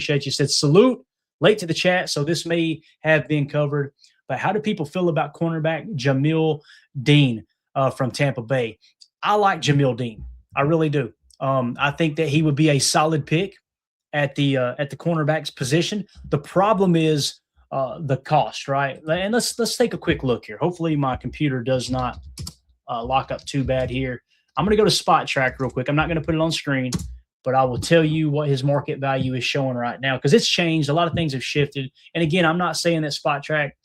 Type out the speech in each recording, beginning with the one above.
appreciate you. Said salute, late to the chat, so this may have been covered. But how do people feel about cornerback Jamel Dean from Tampa Bay? I like Jamel Dean. I really do. I think that he would be a solid pick at the cornerback's position. The problem is the cost, right? And let's take a quick look here. Hopefully my computer does not lock up too bad here. I'm going to go to Spot Track real quick. I'm not going to put it on screen, but I will tell you what his market value is showing right now because it's changed. A lot of things have shifted. And again, I'm not saying that Spot Track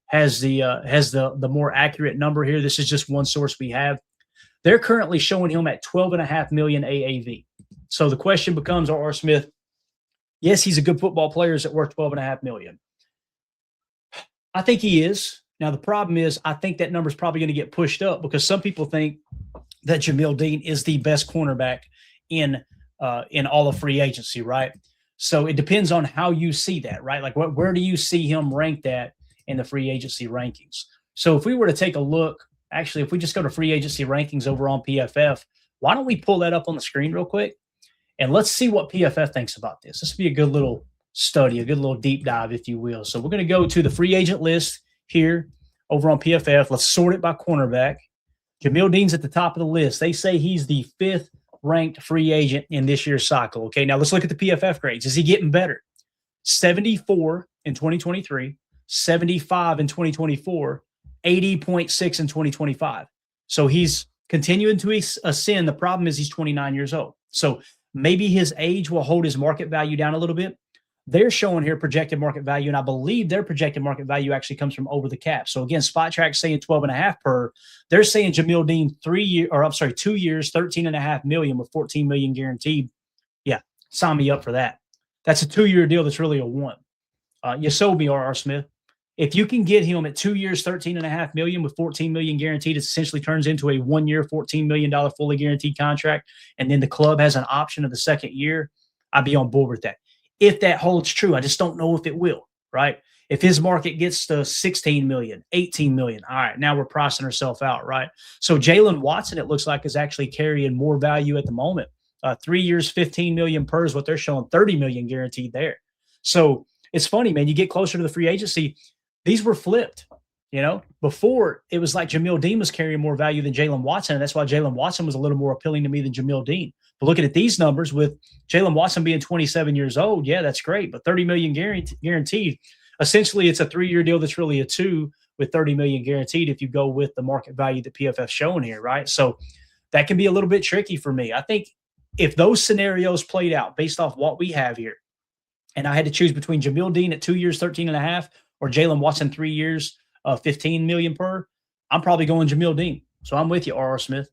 has the more accurate number here. This is just one source we have. They're currently showing him at $12.5 million AAV. So the question becomes, R. Smith, yes, he's a good football player. Is it worth $12.5 million? I think he is. Now, the problem is I think that number is probably going to get pushed up because some people think that Jamel Dean is the best cornerback in all of free agency, right? So it depends on how you see that, right? Like where do you see him ranked at in the free agency rankings? So if we were to take a look, actually, if we just go to free agency rankings over on PFF, why don't we pull that up on the screen real quick? And let's see what PFF thinks about this. This would be a good little study, a good little deep dive, if you will. So we're going to go to the free agent list here over on PFF. Let's sort it by cornerback. Jamel Dean's at the top of the list. They say he's the 5th ranked free agent in this year's cycle. Okay, now let's look at the PFF grades. Is he getting better? 74 in 2023, 75 in 2024, 80.6 in 2025. So he's continuing to ascend. The problem is he's 29 years old. So maybe his age will hold his market value down a little bit. They're showing here projected market value, and I believe their projected market value actually comes from over the cap. So again, Spot Track saying 12.5 per. They're saying Jamel Dean 2 years, $13.5 million with $14 million guaranteed. Yeah, sign me up for that. That's a 2-year deal. That's really a one. You sold me, R. Smith. If you can get him at 2 years, $13.5 million with $14 million guaranteed, it essentially turns into a 1 year, $14 million fully guaranteed contract. And then the club has an option of the second year. I'd be on board with that. If that holds true, I just don't know if it will, right? If his market gets to 16 million, 18 million, all right, now we're pricing ourselves out, right? So Jaylen Watson, it looks like, is actually carrying more value at the moment. 3 years, 15 million per is what they're showing, 30 million guaranteed there. So it's funny, man. You get closer to the free agency, these were flipped. You know, before it was like Jamel Dean was carrying more value than Jaylen Watson. And that's why Jaylen Watson was a little more appealing to me than Jamel Dean. But looking at these numbers with Jaylen Watson being 27 years old, yeah, that's great. But 30 million guaranteed. Essentially, it's a 3-year deal that's really a 2 with 30 million guaranteed if you go with the market value that PFF's showing here, right? So that can be a little bit tricky for me. I think if those scenarios played out based off what we have here, and I had to choose between Jamel Dean at 2 years, 13.5, or Jaylen Watson 3 years, 15 million per, I'm probably going Jamel Dean. So I'm with you, R. Smith.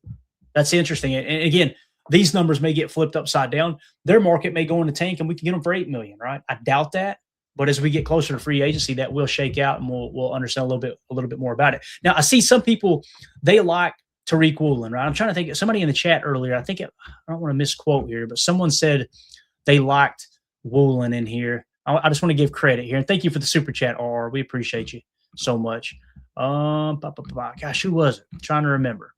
That's interesting. And again, these numbers may get flipped upside down. Their market may go in the tank and we can get them for 8 million, right? I doubt that. But as we get closer to free agency, that will shake out and we'll understand a little bit more about it. Now, I see some people, they like Riq Woolen, right? I'm trying to think. Somebody in the chat earlier, I don't want to misquote here, but someone said they liked Woolen in here. I just want to give credit here. And thank you for the super chat, R. We appreciate you so much. Gosh, who was it? I'm trying to remember.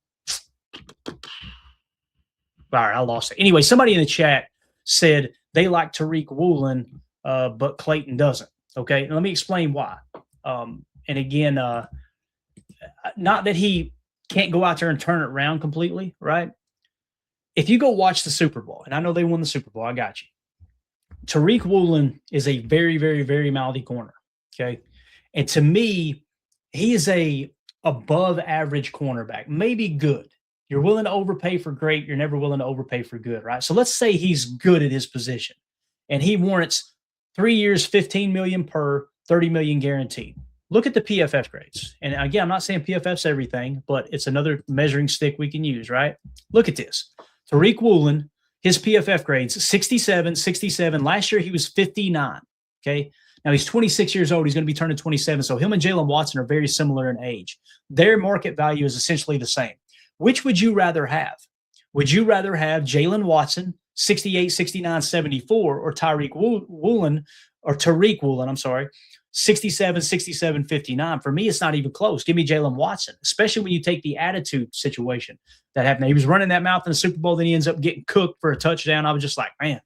All right, I lost it. Anyway, somebody in the chat said they like Riq Woolen, but Clayton doesn't. Okay, let me explain why. And again, not that he can't go out there and turn it around completely, right? If you go watch the Super Bowl, and I know they won the Super Bowl, I got you. Riq Woolen is a very, very, very mouthy corner. Okay. And to me, he is a above average cornerback, maybe good. You're willing to overpay for great. You're never willing to overpay for good, right? So let's say he's good at his position and he warrants 3 years, 15 million per, 30 million guaranteed. Look at the PFF grades. And again, I'm not saying PFF's everything, but it's another measuring stick we can use, right? Look at this. Riq Woolen, his PFF grades, 67, 67. Last year, he was 59, okay? Now, he's 26 years old. He's going to be turning 27. So him and Jaylen Watson are very similar in age. Their market value is essentially the same. Which would you rather have? Would you rather have Jaylen Watson, 68, 69, 74, or Riq Woolen, I'm sorry, 67, 67, 59? For me, it's not even close. Give me Jaylen Watson, especially when you take the attitude situation that happened. He was running that mouth in the Super Bowl, then he ends up getting cooked for a touchdown. I was just like, man,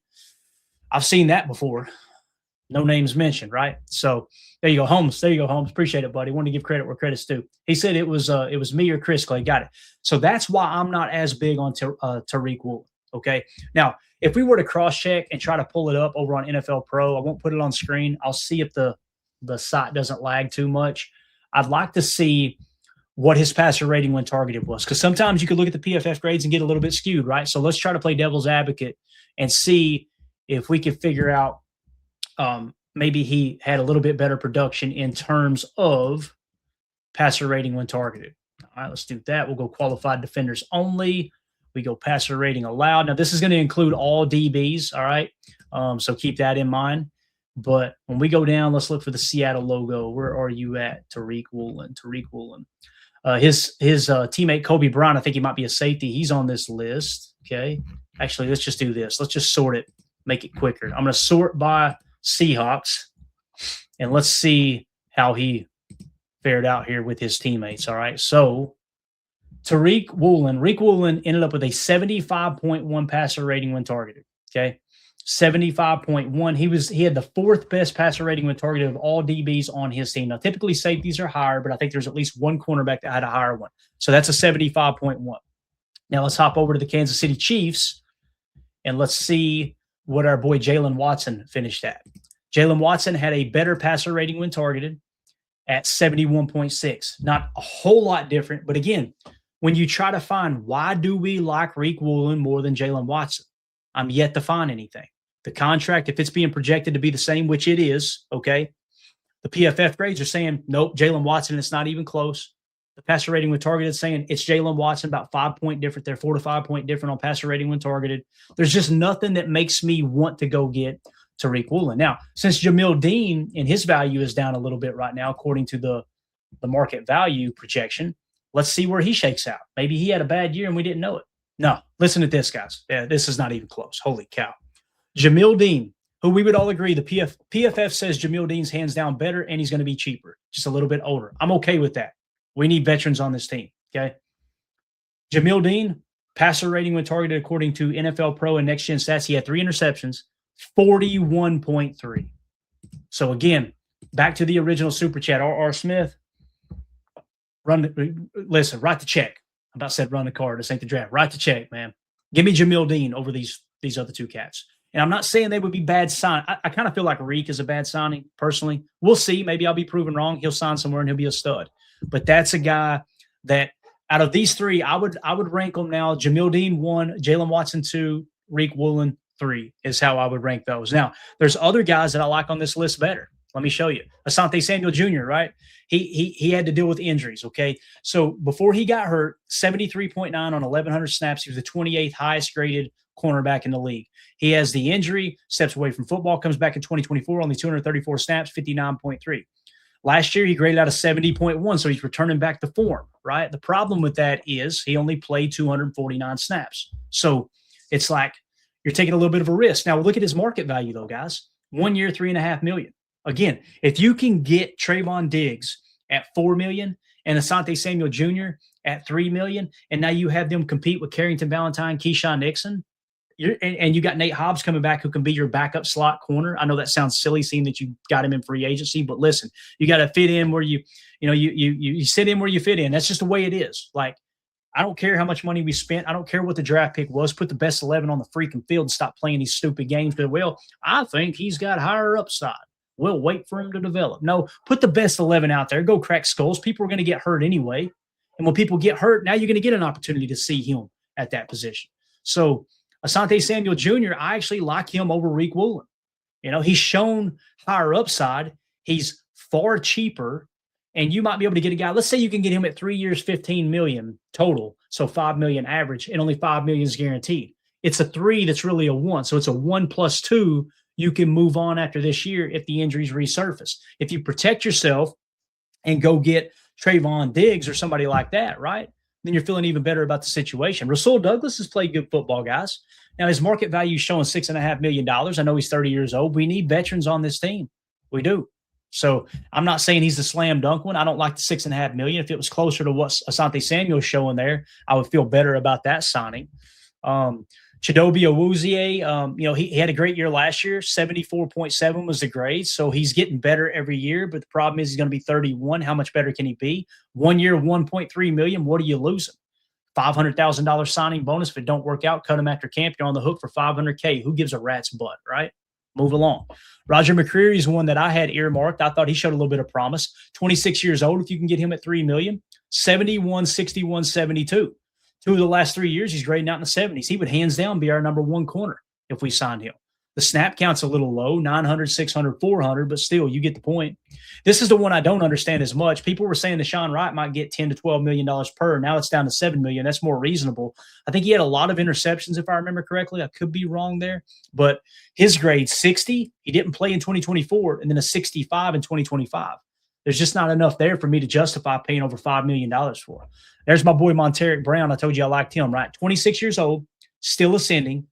I've seen that before. No names mentioned, right? So there you go, Holmes. There you go, Holmes. Appreciate it, buddy. Want to give credit where credit's due. He said it was me or Chris Clay. Got it. So that's why I'm not as big on Riq Woolen. Okay. Now, if we were to cross check and try to pull it up over on NFL Pro, I won't put it on screen. I'll see if the site doesn't lag too much. I'd like to see what his passer rating when targeted was, because sometimes you could look at the PFF grades and get a little bit skewed, right? So let's try to play devil's advocate and see if we could figure out maybe he had a little bit better production in terms of passer rating when targeted. All right, let's do that. We'll go qualified defenders only. We go passer rating allowed. Now, this is going to include all DBs, all right? So keep that in mind. But when we go down, let's look for the Seattle logo. Where are you at, Riq Woolen? His teammate Kobe Bryant, I think he might be a safety. He's on this list, okay? Actually, let's just do this. Let's just sort it, make it quicker. I'm going to sort by Seahawks, and let's see how he fared out here with his teammates. All right. So Riq Woolen ended up with a 75.1 passer rating when targeted. Okay. 75.1. He had the fourth best passer rating when targeted of all DBs on his team. Now, typically safeties are higher, but I think there's at least one cornerback that had a higher one. So that's a 75.1. Now let's hop over to the Kansas City Chiefs and let's see what our boy Jaylen Watson finished at. Jaylen Watson had a better passer rating when targeted at 71.6. Not a whole lot different, but again, when you try to find why do we like Riq Woolen more than Jaylen Watson, I'm yet to find anything. The contract, if it's being projected to be the same, which it is, okay, the PFF grades are saying, nope, Jaylen Watson, it's not even close. The passer rating when targeted saying it's Jaylen Watson, about 5 point different there, 4 to 5 point different on passer rating when targeted. There's just nothing that makes me want to go get Riq Woolen. Now, since Jamel Dean and his value is down a little bit right now, according to the market value projection, let's see where he shakes out. Maybe he had a bad year and we didn't know it. No, listen to this, guys. Yeah, this is not even close. Holy cow. Jamel Dean, who we would all agree, the PFF says Jamel Dean's hands down better and he's going to be cheaper, just a little bit older. I'm okay with that. We need veterans on this team, okay? Jamel Dean, passer rating when targeted according to NFL Pro and Next Gen Stats, he had 3 interceptions, 41.3. So again, back to the original super chat. R. Smith, write the check. I about said run the card. This ain't the draft. Write the check, man. Give me Jamel Dean over these other two cats. And I'm not saying they would be bad sign. I kind of feel like Riq is a bad signing, personally. We'll see. Maybe I'll be proven wrong. He'll sign somewhere and he'll be a stud. But that's a guy that out of these three, I would rank them now. Jamel Dean 1, Jaylen Watson 2, Riq Woolen 3 is how I would rank those. Now, there's other guys that I like on this list better. Let me show you. Asante Samuel Jr., right? He had to deal with injuries, okay? So before he got hurt, 73.9 on 1,100 snaps. He was the 28th highest graded cornerback in the league. He has the injury, steps away from football, comes back in 2024, only 234 snaps, 59.3. Last year, he graded out a 70.1, so he's returning back to form, right? The problem with that is he only played 249 snaps. So it's like you're taking a little bit of a risk. Now, look at his market value, though, guys. 1 year, $3.5 million. Again, if you can get Trayvon Diggs at $4 million and Asante Samuel Jr. at $3 million, and now you have them compete with Carrington Valentine, Keyshawn Nixon, and you got Nate Hobbs coming back who can be your backup slot corner. I know that sounds silly seeing that you got him in free agency, but listen, you got to fit in where you sit in where you fit in. That's just the way it is. Like, I don't care how much money we spent. I don't care what the draft pick was. Put the best 11 on the freaking field and stop playing these stupid games. Because, well, I think he's got higher upside. We'll wait for him to develop. No, put the best 11 out there. Go crack skulls. People are going to get hurt anyway. And when people get hurt, now you're going to get an opportunity to see him at that position. So Asante Samuel Jr., I actually like him over Riq Woolen. You know, he's shown higher upside. He's far cheaper. And you might be able to get a guy. Let's say you can get him at 3 years, $15 million total. So $5 million average, and only $5 million is guaranteed. It's a 3 that's really a 1. So it's a 1 plus 2. You can move on after this year if the injuries resurface. If you protect yourself and go get Trayvon Diggs or somebody like that, right, then you're feeling even better about the situation. Rasul Douglas has played good football, guys. Now, his market value is showing $6.5 million. I know he's 30 years old. We need veterans on this team. We do. So I'm not saying he's the slam dunk one. I don't like the $6.5 million. If it was closer to what Asante Samuel's showing there, I would feel better about that signing. Chidobe Awuzie, he had a great year last year. 74.7 was the grade. So he's getting better every year. But the problem is he's going to be 31. How much better can he be? 1 year, $1.3 million. What are you losing? $500,000 signing bonus. If it don't work out, cut him after camp. You're on the hook for $500K. Who gives a rat's butt, right? Move along. Roger McCreary is one that I had earmarked. I thought he showed a little bit of promise. 26 years old. If you can get him at $3 million, 71, 61, 72. 2 of the last 3 years, he's grading out in the 70s. He would hands down be our number 1 corner if we signed him. The snap count's a little low, 900, 600, 400, but still, you get the point. This is the one I don't understand as much. People were saying Deshaun Wright might get $10 to $12 million per. Now it's down to $7 million. That's more reasonable. I think he had a lot of interceptions, if I remember correctly. I could be wrong there. But his grade, 60. He didn't play in 2024, and then a 65 in 2025. There's just not enough there for me to justify paying over $5 million for him. There's my boy Montaric Brown. I told you I liked him, right? 26 years old, still ascending,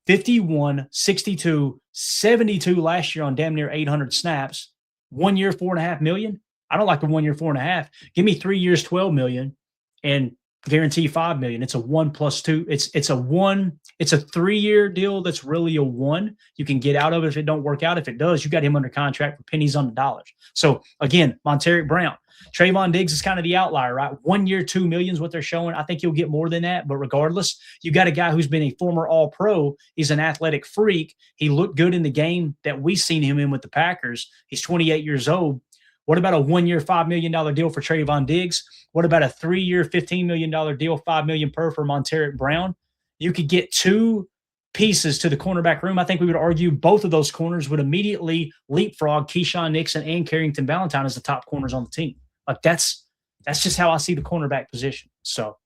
51, 62, 72 last year on damn near 800 snaps. 1 year, $4.5 million. I don't like the 1 year, 4.5. Give me 3 years, $12 million, and guarantee $5 million. It's a 1 plus 2. It's a 3-year deal that's really a 1. You can get out of it if it don't work out. If it does, you got him under contract for pennies on the dollars. So again, Montaric Brown. Trayvon Diggs is kind of the outlier, right? 1 year, $2 million is what they're showing. I think you'll get more than that, but regardless, you got a guy who's been a former All-Pro. He's an athletic freak. He looked good in the game that we seen him in with the Packers. He's 28 years old. What about a 1 year, $5 million deal for Trayvon Diggs? What about a 3 year, $15 million deal, $5 million per for Montaric Brown? You could get 2 pieces to the cornerback room. I think we would argue both of those corners would immediately leapfrog Keyshawn Nixon and Carrington Valentine as the top corners on the team. Like that's just how I see the cornerback position. So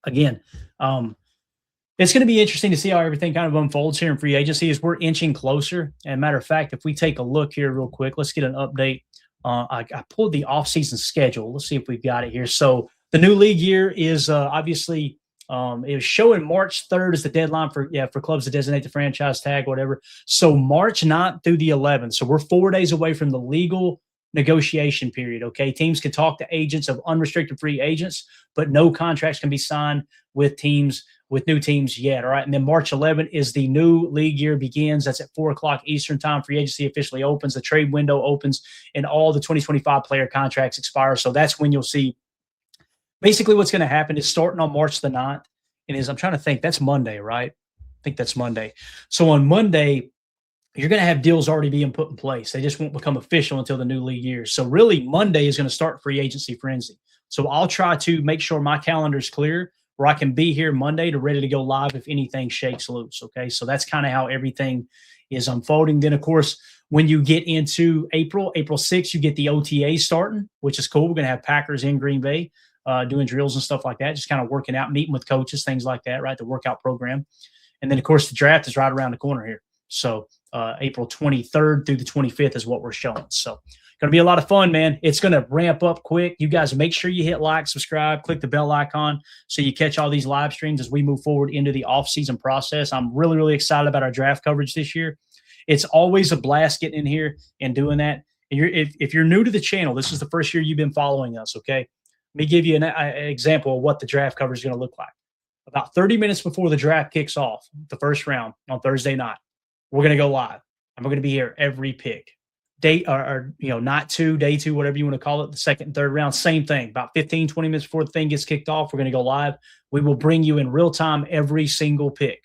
again, it's going to be interesting to see how everything kind of unfolds here in free agency as we're inching closer. And matter of fact, if we take a look here real quick, let's get an update. I pulled the offseason schedule. Let's see if we've got it here. So the new league year is obviously it was showing March 3rd is the deadline for clubs to designate the franchise tag, whatever. So March 9th through the 11th. So we're 4 days away from the legal negotiation period. Okay. Teams can talk to agents of unrestricted free agents, but no contracts can be signed with new teams yet. All right. And then March 11th is the new league year begins. That's at 4:00 Eastern time. Free agency officially opens. The trade window opens and all the 2025 player contracts expire. So that's when you'll see basically what's going to happen is starting on March the 9th. And I'm trying to think, that's Monday, right? I think that's Monday. So on Monday, you're going to have deals already being put in place. They just won't become official until the new league year. So really Monday is going to start free agency frenzy. So I'll try to make sure my calendar is clear where I can be here Monday to ready to go live if anything shakes loose. Okay. So that's kind of how everything is unfolding. Then of course, when you get into April 6th, you get the OTA starting, which is cool. We're going to have Packers in Green Bay doing drills and stuff like that, just kind of working out, meeting with coaches, things like that, right? The workout program. And then of course the draft is right around the corner here. So April 23rd through the 25th is what we're showing. So going to be a lot of fun, man. It's going to ramp up quick. You guys make sure you hit like, subscribe, click the bell icon so you catch all these live streams as we move forward into the off-season process. I'm really, really excited about our draft coverage this year. It's always a blast getting in here and doing that. And if you're new to the channel, this is the first year you've been following us, okay? Let me give you an example of what the draft coverage is going to look like. About 30 minutes before the draft kicks off, the first round on Thursday night, we're going to go live. And we're going to be here every pick. Day or night 2, day 2, whatever you want to call it, the second and third round, same thing. About 15, 20 minutes before the thing gets kicked off, we're going to go live. We will bring you in real time every single pick.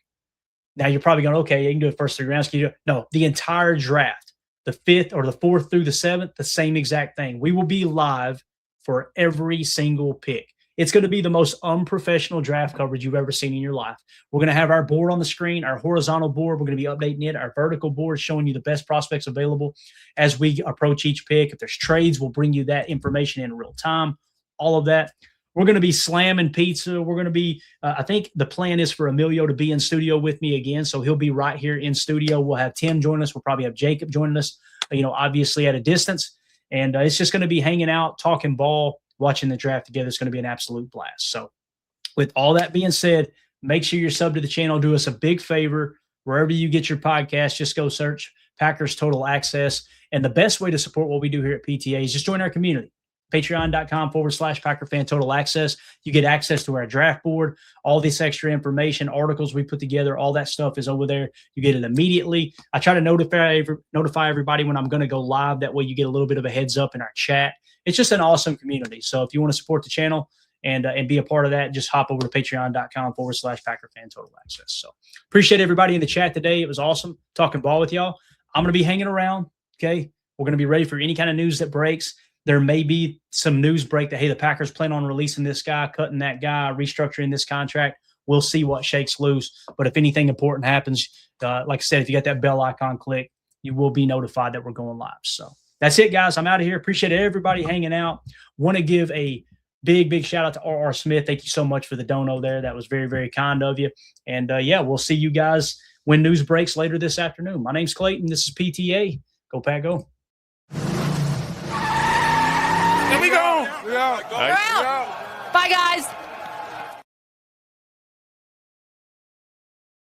Now you're probably going, okay, you can do it first 3 rounds. No, the entire draft, the 5th or the 4th through the 7th, the same exact thing. We will be live for every single pick. It's going to be the most unprofessional draft coverage you've ever seen in your life. We're going to have our board on the screen, our horizontal board. We're going to be updating it. Our vertical board showing you the best prospects available as we approach each pick. If there's trades, we'll bring you that information in real time, all of that. We're going to be slamming pizza. We're going to be, I think the plan is for Emilio to be in studio with me again. So he'll be right here in studio. We'll have Tim join us. We'll probably have Jacob joining us, obviously at a distance. And it's just going to be hanging out, talking ball, watching the draft together. It's going to be an absolute blast. So with all that being said, make sure you're subbed to the channel. Do us a big favor. Wherever you get your podcast, just go search Packers Total Access. And the best way to support what we do here at PTA is just join our community. patreon.com/PackerFan Total Access. You get access to our draft board, all this extra information, articles we put together, all that stuff is over there. You get it immediately. I try to notify everybody when I'm going to go live. That way you get a little bit of a heads up in our chat. It's just an awesome community. So if you want to support the channel and be a part of that, just hop over to patreon.com/PackerFan Total Access. So appreciate everybody in the chat today. It was awesome talking ball with y'all. I'm going to be hanging around. Okay. We're going to be ready for any kind of news that breaks. There may be some news break that, hey, the Packers plan on releasing this guy, cutting that guy, restructuring this contract. We'll see what shakes loose. But if anything important happens, like I said, if you got that bell icon click, you will be notified that we're going live. So that's it, guys. I'm out of here. Appreciate everybody hanging out. Want to give a big shout out to R.R. Smith. Thank you so much for the dono there. That was very, very kind of you. And, yeah, we'll see you guys when news breaks later this afternoon. My name's Clayton. This is PTA. Go Pack, go. Here we go. We're out. Bye, guys.